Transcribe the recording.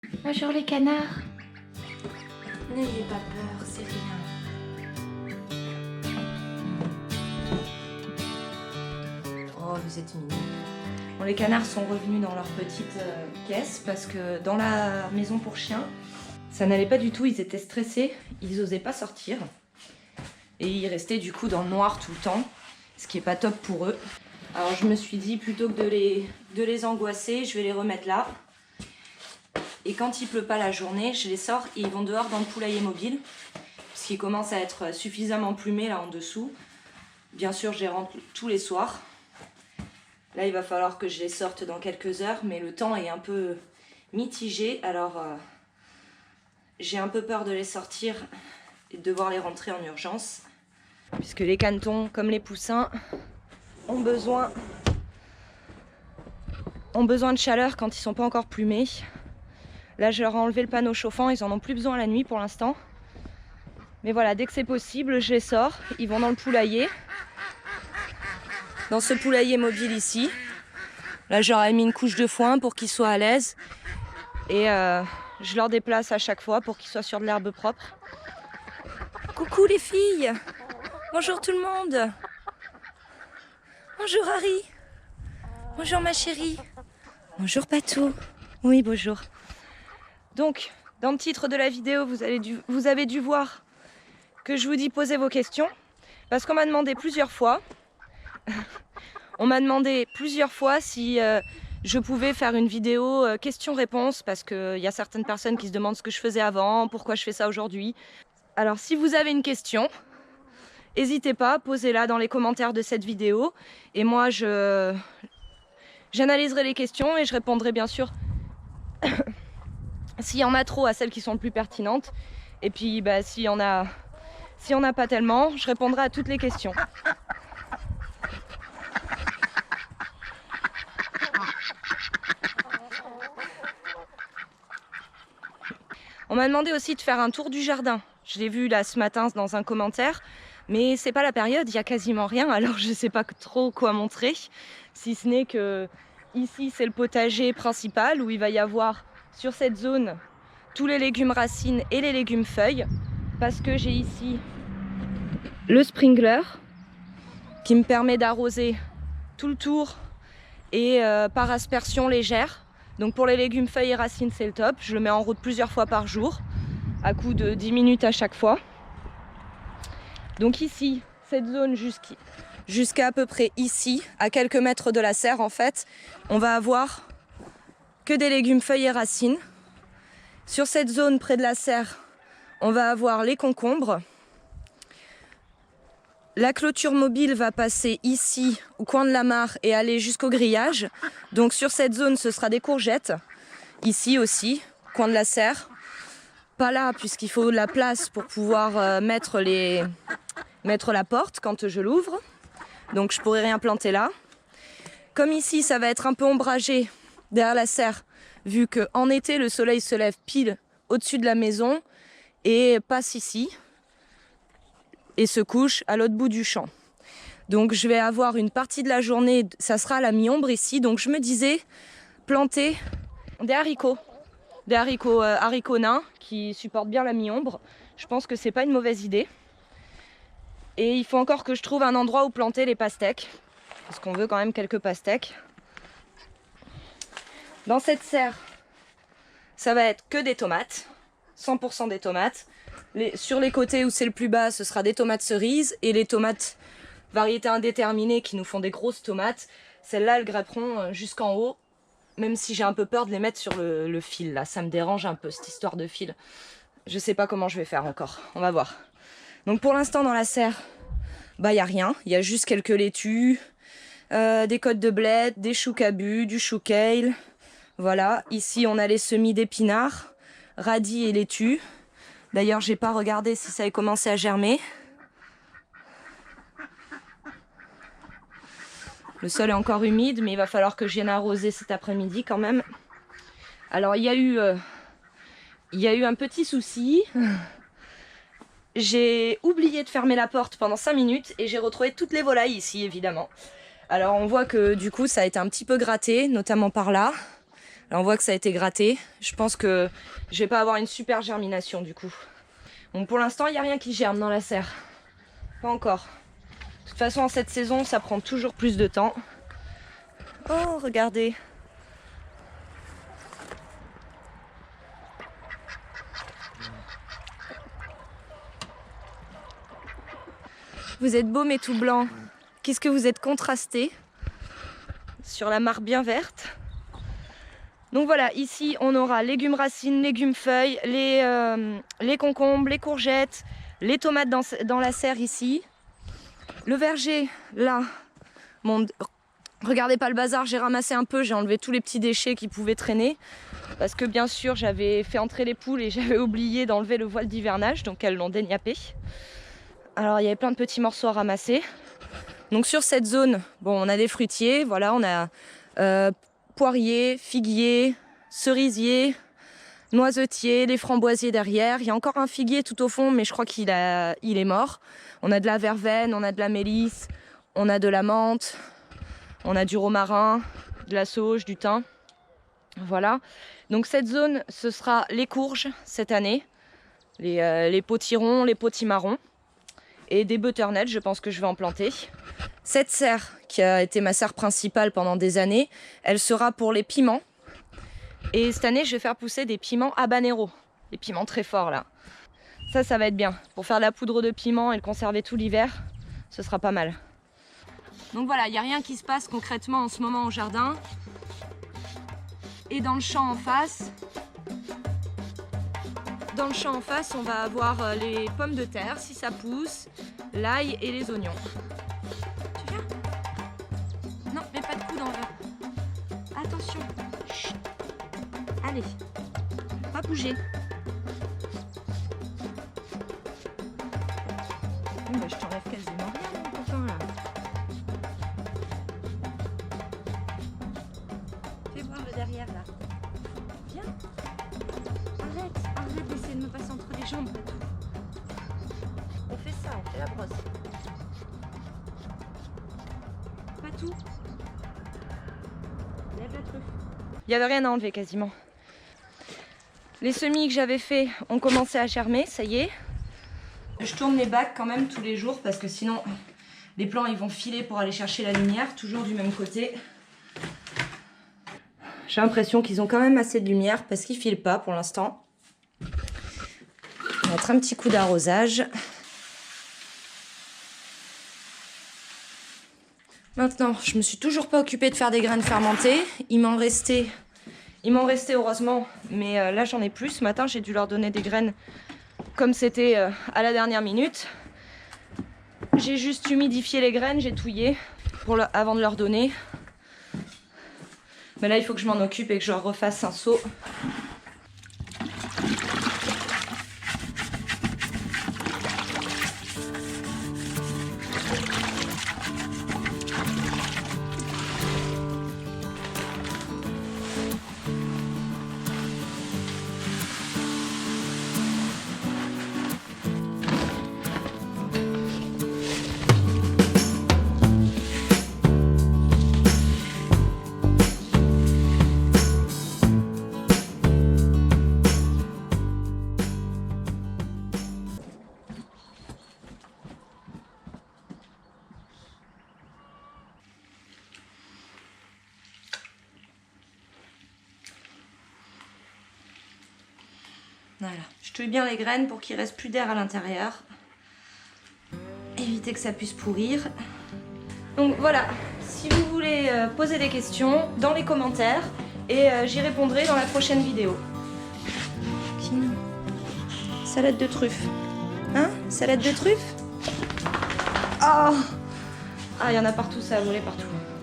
Bonjour les canards. N'ayez pas peur, c'est rien. Oh, vous êtes mignons. Bon, les canards sont revenus dans leur petite caisse parce que dans la maison pour chiens, ça n'allait pas du tout, ils étaient stressés, ils n'osaient pas sortir. Et ils restaient du coup dans le noir tout le temps, ce qui est pas top pour eux. Alors je me suis dit, plutôt que de les angoisser, je vais les remettre là. Et quand il pleut pas la journée, je les sors et ils vont dehors dans le poulailler mobile. Puisqu'ils commencent à être suffisamment plumés là en dessous. Bien sûr, je les rentre tous les soirs. Là, il va falloir que je les sorte dans quelques heures, mais le temps est un peu mitigé. Alors, j'ai un peu peur de les sortir et de devoir les rentrer en urgence. Puisque les canetons, comme les poussins, ont besoin de chaleur quand ils sont pas encore plumés. Là, je leur ai enlevé le panneau chauffant, ils en ont plus besoin la nuit pour l'instant. Mais voilà, dès que c'est possible, je les sors. Ils vont dans le poulailler. Dans ce poulailler mobile ici. Là, je leur ai mis une couche de foin pour qu'ils soient à l'aise. Et je leur déplace à chaque fois pour qu'ils soient sur de l'herbe propre. Coucou les filles! Bonjour tout le monde! Bonjour Harry! Bonjour ma chérie! Bonjour Patou! Oui, bonjour. Donc, dans le titre de la vidéo, vous avez dû voir que je vous dis posez vos questions. Parce qu'on m'a demandé plusieurs fois... si je pouvais faire une vidéo questions-réponses, parce qu'il y a certaines personnes qui se demandent ce que je faisais avant, pourquoi je fais ça aujourd'hui. Alors si vous avez une question, n'hésitez pas, posez-la dans les commentaires de cette vidéo. Et moi, j'analyserai les questions et je répondrai bien sûr, s'il y en a trop, à celles qui sont les plus pertinentes. Et puis s'il y en a pas tellement, je répondrai à toutes les questions. On m'a demandé aussi de faire un tour du jardin. Je l'ai vu là ce matin dans un commentaire, mais c'est pas la période, il y a quasiment rien, alors je sais pas trop quoi montrer. Si ce n'est que ici c'est le potager principal où il va y avoir sur cette zone tous les légumes racines et les légumes feuilles, parce que j'ai ici le sprinkler qui me permet d'arroser tout le tour et par aspersion légère. Donc pour les légumes feuilles et racines c'est le top, je le mets en route plusieurs fois par jour, à coup de 10 minutes à chaque fois. Donc ici, cette zone jusqu'à à peu près ici, à quelques mètres de la serre en fait, on va avoir que des légumes feuilles et racines. Sur cette zone près de la serre, on va avoir les concombres. La clôture mobile va passer ici, au coin de la mare, et aller jusqu'au grillage. Donc sur cette zone, ce sera des courgettes. Ici aussi, coin de la serre. Pas là, puisqu'il faut de la place pour pouvoir mettre la porte quand je l'ouvre. Donc je pourrais rien planter là. Comme ici, ça va être un peu ombragé derrière la serre, vu qu'en été, le soleil se lève pile au-dessus de la maison et passe ici. Et se couche à l'autre bout du champ. Donc je vais avoir une partie de la journée, ça sera à la mi-ombre ici, donc je me disais planter des haricots nains qui supportent bien la mi-ombre. Je pense que c'est pas une mauvaise idée. Et il faut encore que je trouve un endroit où planter les pastèques, parce qu'on veut quand même quelques pastèques. Dans cette serre, ça va être que des tomates, 100% des tomates. Sur les côtés où c'est le plus bas, ce sera des tomates cerises, et les tomates variétés indéterminées qui nous font des grosses tomates, celles-là elles grapperont jusqu'en haut, même si j'ai un peu peur de les mettre sur le fil là, ça me dérange un peu cette histoire de fil. Je sais pas comment je vais faire encore, on va voir. Donc pour l'instant dans la serre, il y a rien, il y a juste quelques laitues, des côtes de bled, des choux cabus, du chou kale. Voilà, ici on a les semis d'épinards, radis et laitues. D'ailleurs, j'ai pas regardé si ça avait commencé à germer. Le sol est encore humide, mais il va falloir que je vienne arroser cet après-midi quand même. Alors, il y a eu un petit souci. J'ai oublié de fermer la porte pendant 5 minutes et j'ai retrouvé toutes les volailles ici, évidemment. Alors, on voit que du coup, ça a été un petit peu gratté, notamment par là. Là, on voit que ça a été gratté. Je pense que je vais pas avoir une super germination du coup. Bon, pour l'instant, il n'y a rien qui germe dans la serre. Pas encore. De toute façon, en cette saison, ça prend toujours plus de temps. Oh, regardez. Vous êtes beau mais tout blanc. Qu'est-ce que vous êtes contrasté sur la mare bien verte. Donc voilà, ici on aura légumes racines, légumes feuilles, les concombres, les courgettes, les tomates dans la serre ici. Le verger, là, bon, regardez pas le bazar, j'ai ramassé un peu, j'ai enlevé tous les petits déchets qui pouvaient traîner. Parce que bien sûr j'avais fait entrer les poules et j'avais oublié d'enlever le voile d'hivernage, donc elles l'ont déniappé. Alors il y avait plein de petits morceaux à ramasser. Donc sur cette zone, bon, on a des fruitiers, voilà, on a poiriers, figuiers, cerisiers, noisetiers, les framboisiers derrière. Il y a encore un figuier tout au fond, mais je crois qu'il est mort. On a de la verveine, on a de la mélisse, on a de la menthe, on a du romarin, de la sauge, du thym. Voilà. Donc cette zone, ce sera les courges cette année, les potirons, les potimarrons et des butternuts, je pense que je vais en planter. Cette serre, qui a été ma serre principale pendant des années, elle sera pour les piments. Et cette année, je vais faire pousser des piments habanero, des piments très forts là. Ça va être bien. Pour faire de la poudre de piment et le conserver tout l'hiver, ce sera pas mal. Donc voilà, il n'y a rien qui se passe concrètement en ce moment au jardin. Et dans le champ en face, on va avoir les pommes de terre, si ça pousse, l'ail et les oignons. Tu viens? Non, mais pas de coude en bas. Attention. Chut. Allez, pas bouger. Bon, bah, je t'enlève quasiment rien, mon copain, là. Fais voir le derrière, là. Viens. Arrête d'essayer de me passer entre les jambes. On fait ça, on fait la brosse. Pas tout. Lève la truffe. Il n'y avait rien à enlever quasiment. Les semis que j'avais fait ont commencé à germer, ça y est. Je tourne les bacs quand même tous les jours parce que sinon les plants ils vont filer pour aller chercher la lumière, toujours du même côté. J'ai l'impression qu'ils ont quand même assez de lumière parce qu'ils ne filent pas pour l'instant. On va mettre un petit coup d'arrosage. Maintenant, je me suis toujours pas occupée de faire des graines fermentées. Il m'en restait heureusement, mais là j'en ai plus. Ce matin, j'ai dû leur donner des graines comme c'était à la dernière minute. J'ai juste humidifié les graines, j'ai touillé avant de leur donner. Mais là, il faut que je m'en occupe et que je refasse un seau. Voilà, je touille bien les graines pour qu'il reste plus d'air à l'intérieur. Éviter que ça puisse pourrir. Donc voilà, si vous voulez poser des questions, dans les commentaires, et j'y répondrai dans la prochaine vidéo. Salade de truffes. Hein? Salade de truffes? Oh! Ah, il y en a partout, ça a volé partout.